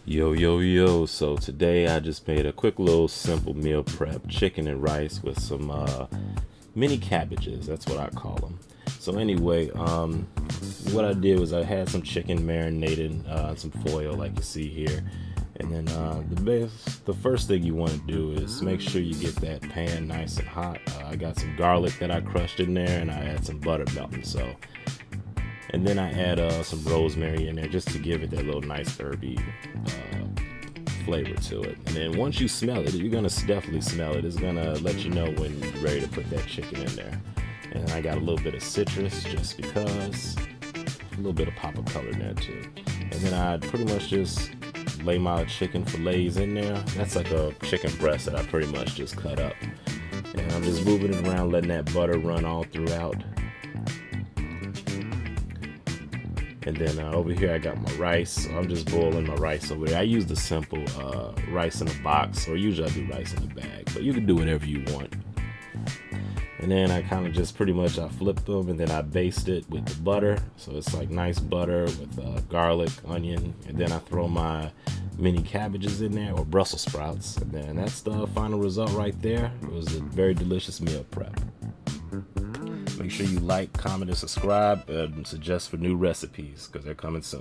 Yo, so today I just made a quick little simple meal prep, chicken and rice with some mini cabbages. That's what I call them. So anyway, what I did was I had some chicken marinated, some foil like you see here. And then the first thing you want to do is make sure you get that pan nice and hot. I got some garlic that I crushed in there, and I add some butter melting. And then I add some rosemary in there just to give it that little nice herby flavor to it. And then once you smell it, you're gonna definitely smell it. It's gonna let you know when you're ready to put that chicken in there. And I got a little bit of citrus just because, a little bit of pop of color in there too. And then I pretty much just lay my chicken fillets in there. That's like a chicken breast that I pretty much just cut up. And I'm just moving it around, letting that butter run all throughout. And then over here I got my rice, so I'm just boiling my rice over there. I use the simple rice in a box, or usually I do rice in a bag, but you can do whatever you want. And then I kind of just pretty much I flip them, and then I baste it with the butter, so it's like nice butter with garlic, onion, and then I throw my mini cabbages in there, or Brussels sprouts, and then that's the final result right there. It was a very delicious meal prep. Make sure you like, comment, and subscribe, and suggest for new recipes because they're coming soon.